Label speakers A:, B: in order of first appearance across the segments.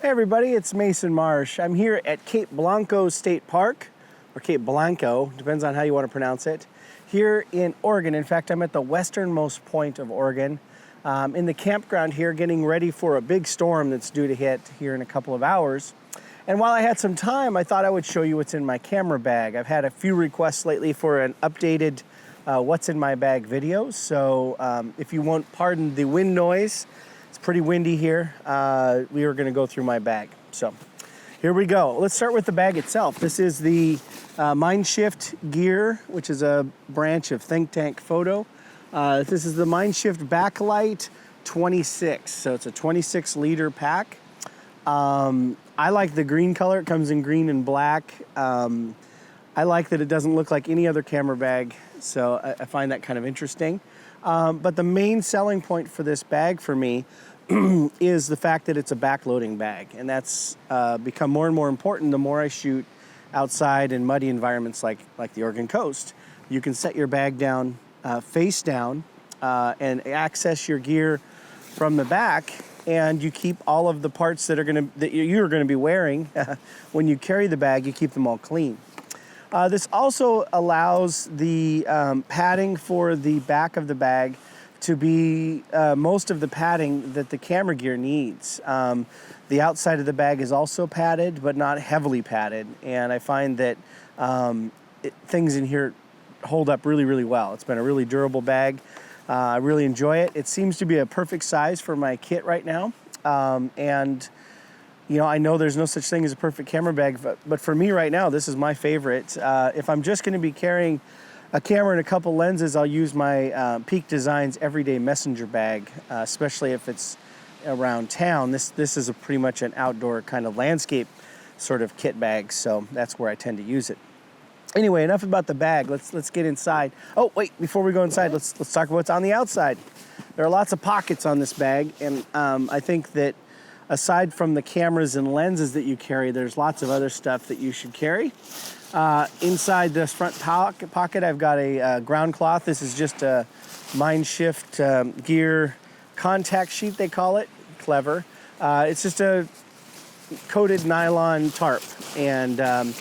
A: Hey everybody, it's Mason Marsh. I'm here at Cape Blanco State Park, or Cape Blanco, depends on how you want to pronounce it, here in Oregon. In fact, I'm at the westernmost point of Oregon, in the campground here, getting ready for a big storm that's due to hit here in a couple of hours. And while I had some time, I thought I would show you what's in my camera bag. I've had a few requests lately for an updated what's in my bag video, so if you won't pardon the wind noise, it's pretty windy here. We are going to go through my bag. So here we go. Let's start with the bag itself. This is the Mindshift Gear, which is a branch of Think Tank Photo. This is the Mindshift Backlight 26. So it's a 26-liter pack. I like the green color. It comes in green and black. I like that it doesn't look like any other camera bag, so I find that kind of interesting. But the main selling point for this bag for me is the fact that it's a backloading bag, and that's become more and more important the more I shoot outside in muddy environments like the Oregon coast. You can set your bag down face down and access your gear from the back, and you keep all of the parts that you're going to be wearing when you carry the bag. You keep them all clean. This also allows the padding for the back of the bag to be most of the padding that the camera gear needs. The outside of the bag is also padded, but not heavily padded. And I find that things in here hold up really, really well. It's been a really durable bag. I really enjoy it. It seems to be a perfect size for my kit right now. And you know, I know there's no such thing as a perfect camera bag, but for me right now, this is my favorite. If I'm just going to be carrying a camera and a couple lenses, I'll use my Peak Designs Everyday Messenger bag, especially if it's around town. This is pretty much an outdoor kind of landscape sort of kit bag, so that's where I tend to use it. Anyway, enough about the bag. Let's get inside. Oh, wait, before we go inside, let's talk about what's on the outside. There are lots of pockets on this bag, and I think that aside from the cameras and lenses that you carry, there's lots of other stuff that you should carry. Inside this front pocket, I've got a ground cloth. This is just a Mindshift Gear contact sheet, they call it. Clever. It's just a coated nylon tarp, and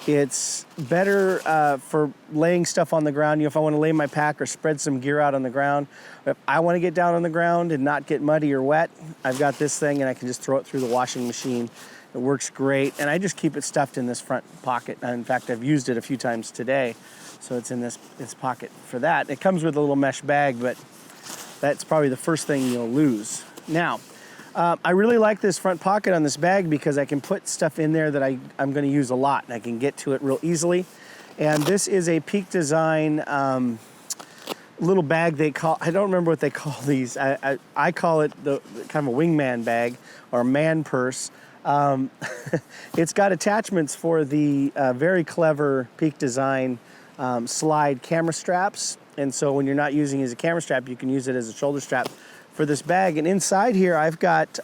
A: it's better for laying stuff on the ground. You know, if I want to lay my pack or spread some gear out on the ground, if I want to get down on the ground and not get muddy or wet, I've got this thing and I can just throw it through the washing machine. It works great, and I just keep it stuffed in this front pocket. In fact, I've used it a few times today, so it's in this pocket for that. It comes with a little mesh bag, but that's probably the first thing you'll lose. Now, I really like this front pocket on this bag because I can put stuff in there that I'm going to use a lot, and I can get to it real easily. And this is a Peak Design little bag they call, I don't remember what they call these. I call it the kind of a wingman bag or man purse. It's got attachments for the very clever Peak Design slide camera straps. And so when you're not using it as a camera strap, you can use it as a shoulder strap for this bag. And inside here, I've got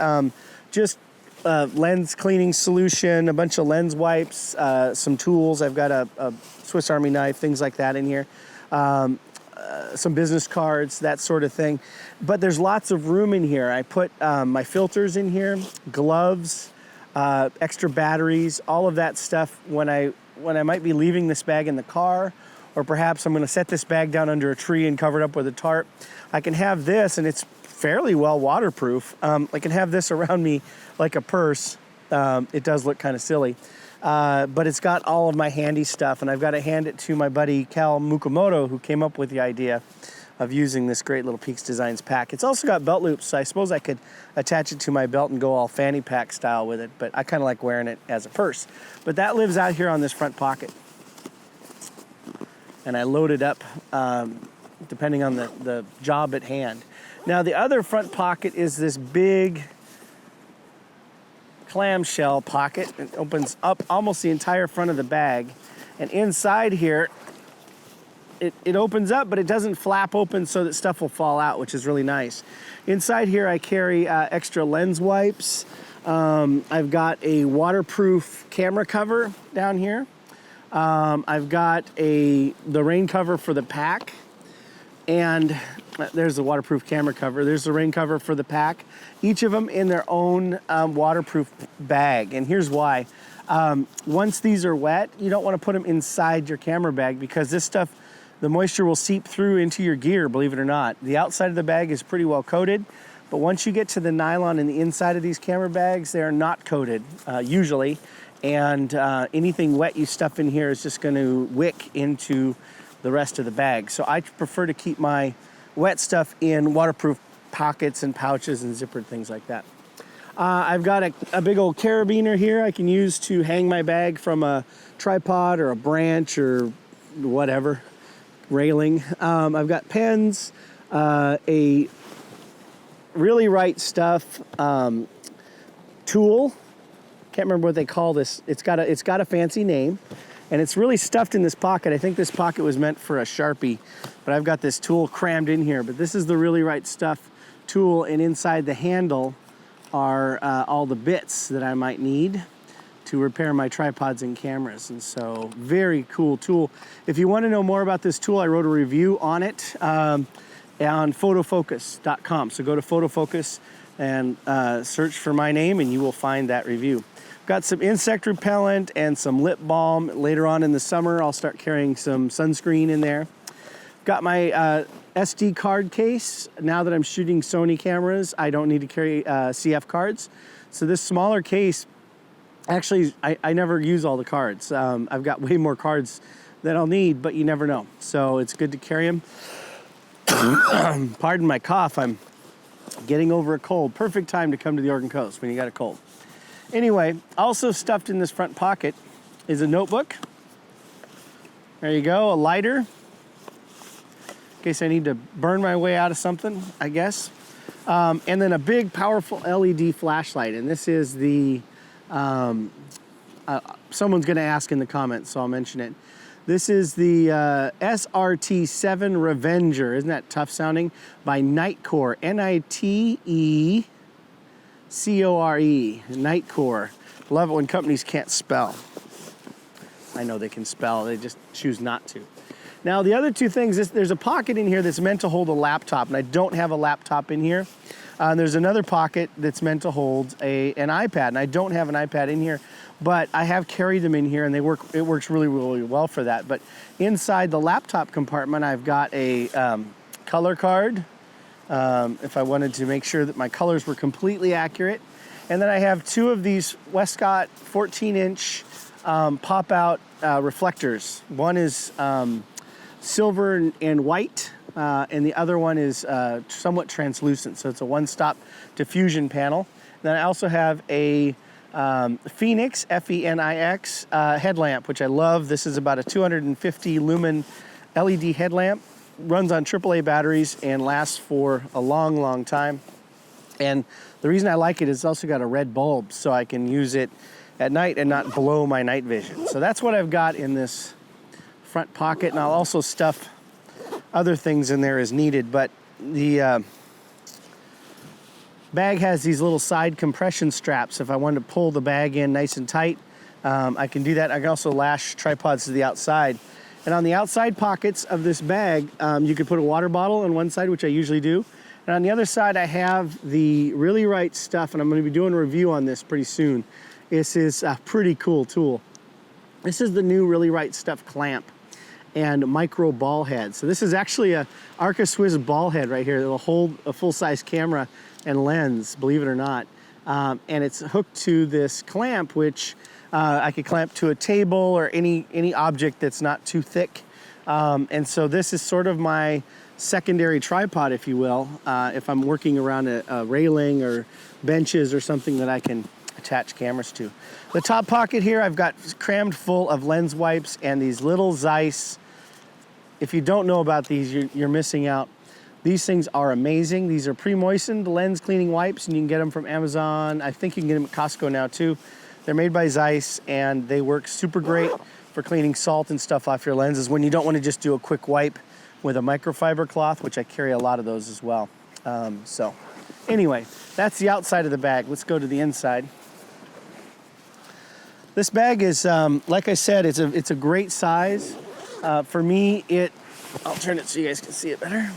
A: just lens cleaning solution, a bunch of lens wipes, some tools. I've got a Swiss Army knife, things like that in here. Some business cards, that sort of thing. But there's lots of room in here. I put my filters in here, gloves, extra batteries, all of that stuff when I might be leaving this bag in the car, or perhaps I'm going to set this bag down under a tree and cover it up with a tarp. I can have this, and it's fairly well waterproof. I can have this around me like a purse. It does look kind of silly, but it's got all of my handy stuff, and I've got to hand it to my buddy Cal Mukamoto, who came up with the idea of using this great little Peak Designs pack. It's also got belt loops, so I suppose I could attach it to my belt and go all fanny pack style with it, but I kind of like wearing it as a purse. But that lives out here on this front pocket. And I load it up depending on the job at hand. Now the other front pocket is this big clamshell pocket. It opens up almost the entire front of the bag. And inside here, it opens up, but it doesn't flap open so that stuff will fall out, which is really nice. Inside here, I carry extra lens wipes. I've got a waterproof camera cover down here. I've got the rain cover for the pack. And There's the waterproof camera cover. There's the rain cover for the pack. Each of them in their own waterproof bag. And here's why. Once these are wet, you don't want to put them inside your camera bag because this stuff, the moisture will seep through into your gear, believe it or not. The outside of the bag is pretty well coated, but once you get to the nylon in the inside of these camera bags, they are not coated, usually. And anything wet you stuff in here is just going to wick into the rest of the bag. So I prefer to keep my wet stuff in waterproof pockets and pouches and zippered things like that. I've got a big old carabiner here I can use to hang my bag from a tripod or a branch or whatever, railing. I've got pens, a Really Right Stuff tool. Can't remember what they call this. It's got a fancy name, and it's really stuffed in this pocket. I think this pocket was meant for a Sharpie, but I've got this tool crammed in here. But this is the Really Right Stuff tool, and inside the handle are all the bits that I might need to repair my tripods and cameras. And so, very cool tool. If you want to know more about this tool, I wrote a review on it on photofocus.com. So go to Photofocus and search for my name, and you will find that review. Got some insect repellent and some lip balm. Later on in the summer, I'll start carrying some sunscreen in there. Got my SD card case. Now that I'm shooting Sony cameras, I don't need to carry CF cards. So this smaller case, actually, I never use all the cards. I've got way more cards than I'll need, but you never know. So it's good to carry them. Pardon my cough, I'm getting over a cold. Perfect time to come to the Oregon coast when you got a cold. Anyway, also stuffed in this front pocket is a notebook. There you go, a lighter. In case I need to burn my way out of something, I guess. And then a big, powerful LED flashlight. And this is the, someone's gonna ask in the comments, so I'll mention it. This is the SRT7 Revenger. Isn't that tough sounding? By Nitecore, Nitecore, Nitecore. Love it when companies can't spell. I know they can spell, they just choose not to. Now the other two things, there's a pocket in here that's meant to hold a laptop, and I don't have a laptop in here. There's another pocket that's meant to hold an iPad, and I don't have an iPad in here, but I have carried them in here, and it works really, really well for that. But inside the laptop compartment, I've got a color card, if I wanted to make sure that my colors were completely accurate. And then I have two of these Westcott 14-inch pop-out reflectors. One is silver and white, and the other one is somewhat translucent, so it's a one-stop diffusion panel. Then I also have a Phoenix, F-E-N-I-X, headlamp, which I love. This is about a 250 lumen LED headlamp, runs on AAA batteries and lasts for a long, long time. And the reason I like it is it's also got a red bulb, so I can use it at night and not blow my night vision. So that's what I've got in this front pocket, and I'll also stuff other things in there as needed. But the bag has these little side compression straps. If I wanted to pull the bag in nice and tight, I can do that. I can also lash tripods to the outside. And on the outside pockets of this bag, you could put a water bottle on one side, which I usually do. And on the other side, I have the Really Right Stuff, and I'm going to be doing a review on this pretty soon. This is a pretty cool tool. This is the new Really Right Stuff clamp and micro ball head. So this is actually a Arca Swiss ball head right here that will hold a full-size camera and lens, believe it or not. And it's hooked to this clamp, which I could clamp to a table or any object that's not too thick. And so this is sort of my secondary tripod, if you will, if I'm working around a railing or benches or something that I can attach cameras to. The top pocket here, I've got crammed full of lens wipes and these little Zeiss. If you don't know about these, you're missing out. These things are amazing. These are pre-moistened lens cleaning wipes, and you can get them from Amazon. I think you can get them at Costco now too. They're made by Zeiss, and they work super great for cleaning salt and stuff off your lenses when you don't want to just do a quick wipe with a microfiber cloth, which I carry a lot of those as well. So anyway, that's the outside of the bag. Let's go to the inside. This bag is, like I said, it's a great size. For me, I'll turn it so you guys can see it better.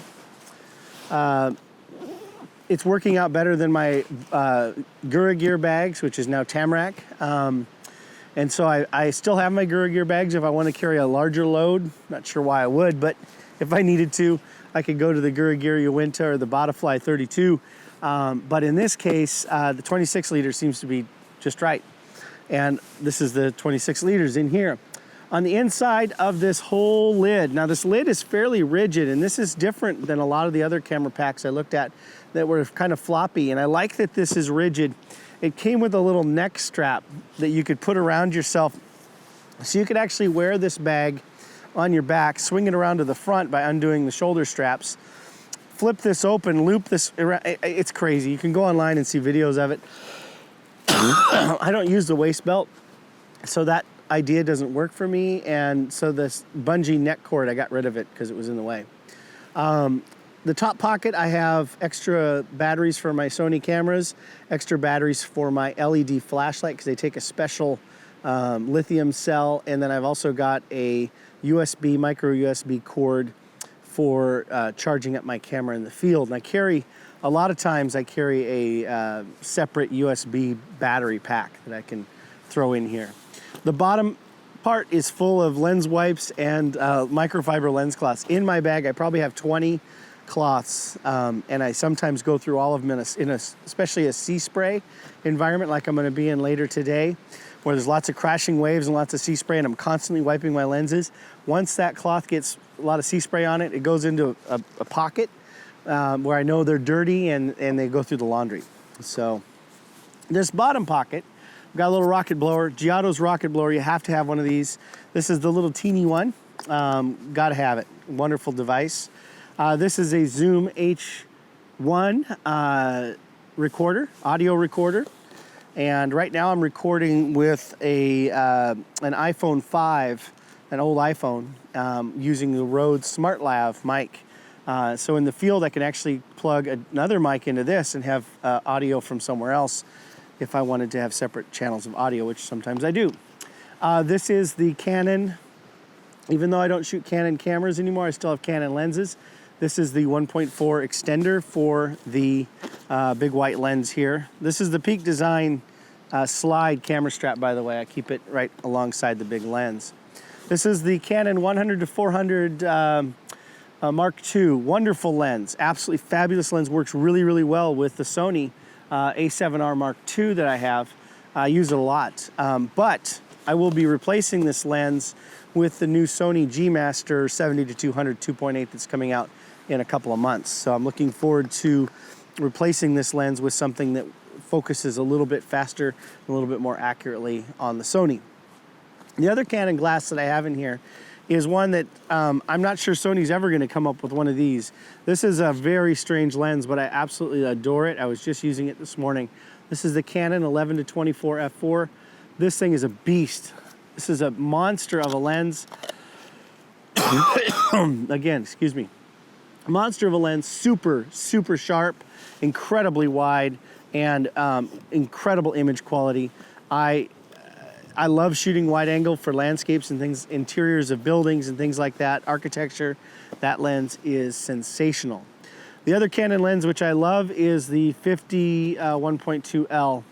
A: It's working out better than my Gura Gear bags, which is now Tamarack. And so I still have my Gura Gear bags if I want to carry a larger load. Not sure why I would, but if I needed to, I could go to the Gura Gear Uinta or the Botafly 32. But in this case, the 26 liter seems to be just right. And this is the 26 liters in here. On the inside of this whole lid, now this lid is fairly rigid, and this is different than a lot of the other camera packs I looked at that were kind of floppy, and I like that this is rigid. It came with a little neck strap that you could put around yourself, so you could actually wear this bag on your back, swing it around to the front by undoing the shoulder straps, flip this open, loop this around. It's crazy. You can go online and see videos of it. I don't use the waist belt, so that idea doesn't work for me, and so this bungee neck cord, I got rid of it because it was in the way. The top pocket, I have extra batteries for my Sony cameras, extra batteries for my LED flashlight because they take a special lithium cell, and then I've also got a USB, micro USB cord for charging up my camera in the field. And I carry, a lot of times I carry a separate USB battery pack that I can throw in here. The bottom part is full of lens wipes and microfiber lens cloths. In my bag, I probably have 20 cloths, and I sometimes go through all of them especially a sea spray environment like I'm going to be in later today, where there's lots of crashing waves and lots of sea spray, and I'm constantly wiping my lenses. Once that cloth gets a lot of sea spray on it, it goes into a pocket where I know they're dirty, and they go through the laundry. So this bottom pocket, got a little rocket blower, Giotto's rocket blower. You have to have one of these. This is the little teeny one. Got to have it. Wonderful device. This is a Zoom H1 recorder, audio recorder. And right now I'm recording with an iPhone 5, an old iPhone, using the Rode SmartLav mic. So in the field, I can actually plug another mic into this and have audio from somewhere else if I wanted to have separate channels of audio, which sometimes I do. This is the Canon. Even though I don't shoot Canon cameras anymore, I still have Canon lenses. This is the 1.4 extender for the big white lens here. This is the Peak Design slide camera strap, by the way. I keep it right alongside the big lens. This is the Canon 100-400 Mark II. Wonderful lens, absolutely fabulous lens. Works really, really well with the Sony A7R Mark II that I have. I use it a lot, but I will be replacing this lens with the new Sony G Master 70-200 2.8 that's coming out in a couple of months. So I'm looking forward to replacing this lens with something that focuses a little bit faster, a little bit more accurately on the Sony. The other Canon glass that I have in here is one that I'm not sure Sony's ever going to come up with one of these. This is a very strange lens, but I absolutely adore it. I was just using it this morning. This is the Canon 11-24 f4. This thing is a beast. This is a monster of a lens. Again, excuse me. Monster of a lens, super, super sharp, incredibly wide, and incredible image quality. I love shooting wide angle for landscapes and things, interiors of buildings and things like that, architecture. That lens is sensational. The other Canon lens, which I love, is the 50 1.2L.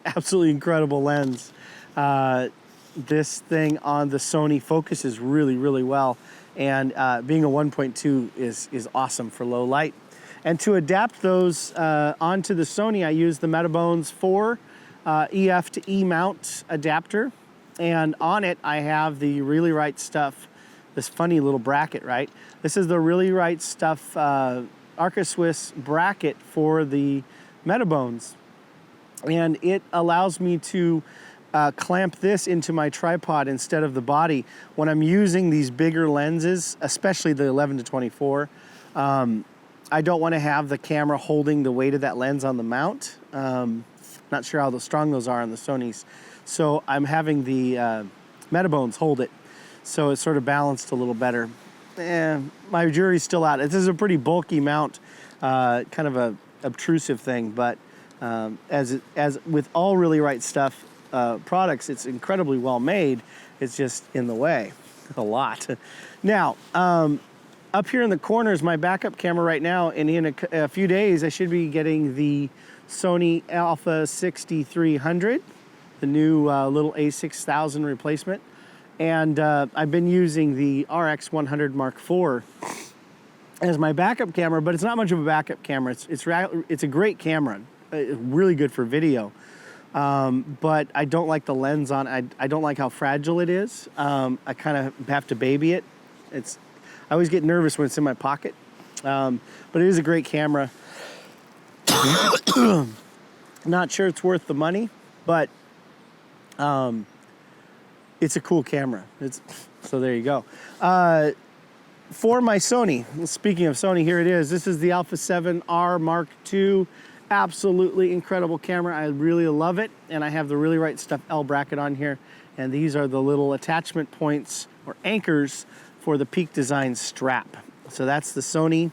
A: Absolutely incredible lens. This thing on the Sony focuses really, really well. And being a 1.2 is awesome for low light. And to adapt those onto the Sony, I use the Metabones 4 EF to E mount adapter. And on it, I have the Really Right Stuff, this funny little bracket, right? This is the Really Right Stuff Arca Swiss bracket for the Metabones. And it allows me to clamp this into my tripod instead of the body when I'm using these bigger lenses, especially the 11-24. I don't want to have the camera holding the weight of that lens on the mount. Not sure how strong those are on the Sonys. So I'm having the Metabones hold it, so it's sort of balanced a little better. My jury's still out. This is a pretty bulky mount, kind of a obtrusive thing, but as with all Really Right Stuff products, it's incredibly well made. It's just in the way a lot. Now, Up here in the corner is my backup camera right now, and in a few days I should be getting the Sony Alpha 6300, the new little A6000 replacement. And I've been using the RX100 Mark IV as my backup camera, but it's not much of a backup camera. It's a great camera, really good for video. But I don't like the lens on it. I don't like how fragile it is. I kind of have to baby it. I always get nervous when it's in my pocket. But it is a great camera. Not sure it's worth the money, but it's a cool camera. So there you go. For my Sony, speaking of Sony, here it is. This is the Alpha 7R Mark II. Absolutely incredible camera. I really love it. And I have the Really Right Stuff L bracket on here. And these are the little attachment points or anchors for the Peak Design strap. So that's the Sony,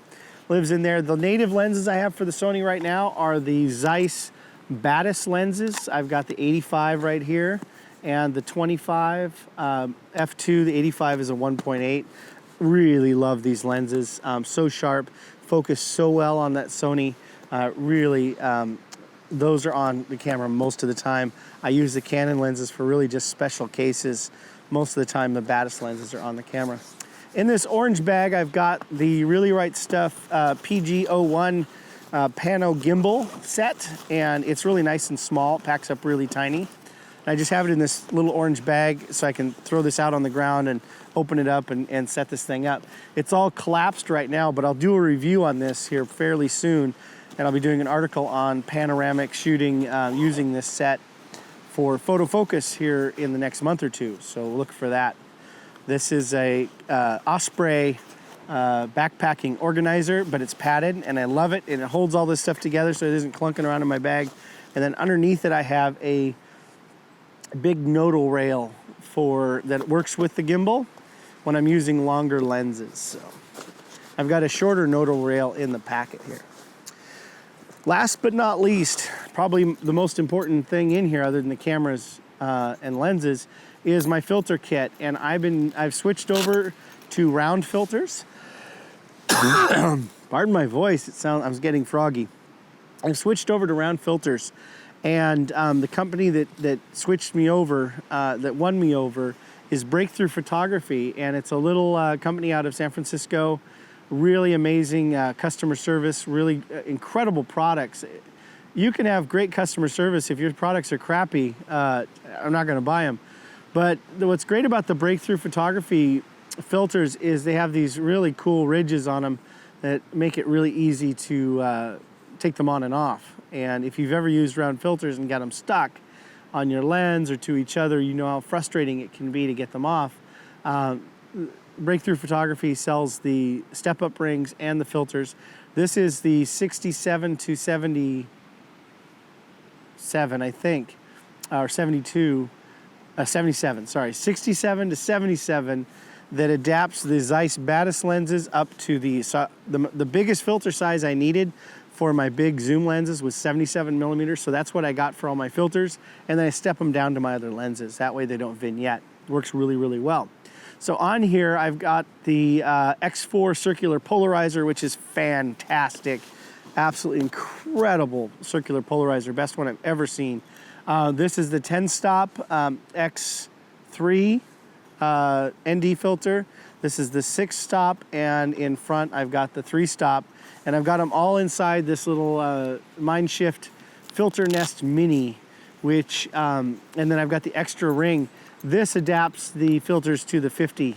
A: lives in there. The native lenses I have for the Sony right now are the Zeiss Batis lenses. I've got the 85 right here and the 25 f2. The 85 is a 1.8. Really love these lenses. So sharp, focus so well on that Sony. Really, those are on the camera most of the time. I use the Canon lenses for really just special cases. Most of the time, the Batis lenses are on the camera. In this orange bag, I've got the Really Right Stuff PG01 Pano gimbal set, and it's really nice and small. It packs up really tiny. And I just have it in this little orange bag so I can throw this out on the ground and open it up and set this thing up. It's all collapsed right now, but I'll do a review on this here fairly soon, and I'll be doing an article on panoramic shooting using this set for photo focus here in the next month or two, so look for that. This is a Osprey backpacking organizer, but it's padded, and I love it, and it holds all this stuff together so it isn't clunking around in my bag. And then underneath it, I have a big nodal rail that works with the gimbal when I'm using longer lenses. So I've got a shorter nodal rail in the packet here. Last but not least, probably the most important thing in here, other than the cameras and lenses, is my filter kit. And I've switched over to round filters. Pardon my voice, I was getting froggy. I've switched over to round filters, and the company that switched me over, that won me over, is Breakthrough Photography, and it's a little company out of San Francisco. Really amazing customer service, really incredible products. You can have great customer service. If your products are crappy, I'm not going to buy them. But what's great about the Breakthrough Photography filters is they have these really cool ridges on them that make it really easy to take them on and off. And if you've ever used round filters and got them stuck on your lens or to each other, you know how frustrating it can be to get them off. Breakthrough Photography sells the step-up rings and the filters. This is the 67 to 77, I think, or 72, 77, sorry, 67 to 77, that adapts the Zeiss Batis lenses up to the biggest filter size I needed for my big zoom lenses was 77 millimeters, so that's what I got for all my filters, and then I step them down to my other lenses. That way they don't vignette. Works really, really well. So on here, I've got the X4 circular polarizer, which is fantastic. Absolutely incredible circular polarizer, best one I've ever seen. This is the 10-stop X3 ND filter. This is the 6-stop, and in front I've got the 3-stop, and I've got them all inside this little Mindshift Filter Nest Mini, which, and then I've got the extra ring. This adapts the filters to the 50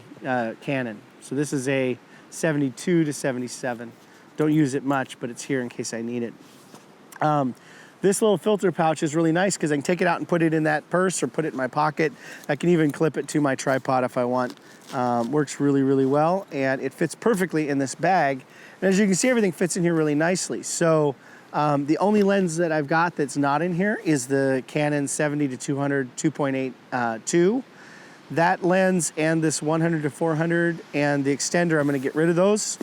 A: Canon. So this is a 72 to 77. Don't use it much, but it's here in case I need it. This little filter pouch is really nice because I can take it out and put it in that purse or put it in my pocket. I can even clip it to my tripod if I want. Works really, really well, and it fits perfectly in this bag. And as you can see, everything fits in here really nicely. So the only lens that I've got that's not in here is the Canon 70 to 200 2.8 2. That lens and this 100 to 400 and the extender, I'm going to get rid of those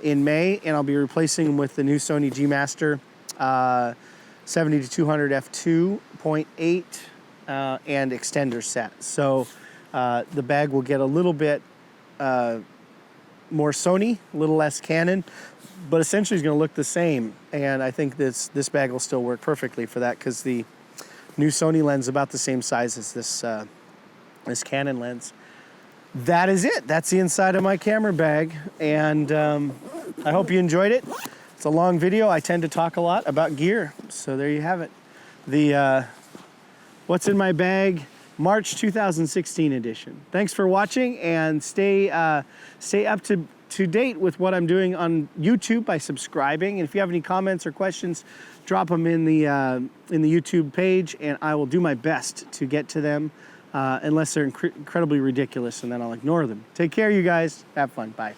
A: in May, and I'll be replacing them with the new Sony G Master 70 to 200 f2.8 and extender set. So the bag will get a little bit more Sony, a little less Canon, but essentially it's going to look the same. And I think this bag will still work perfectly for that because the new Sony lens is about the same size as this Canon lens. That is it. That's the inside of my camera bag, and I hope you enjoyed it. It's a long video. I tend to talk a lot about gear, so there you have it. The what's in my bag, March 2016 edition. Thanks for watching, and stay up to date with what I'm doing on YouTube by subscribing. And if you have any comments or questions, drop them in the YouTube page, and I will do my best to get to them, unless they're incredibly ridiculous, and then I'll ignore them. Take care, you guys. Have fun. Bye.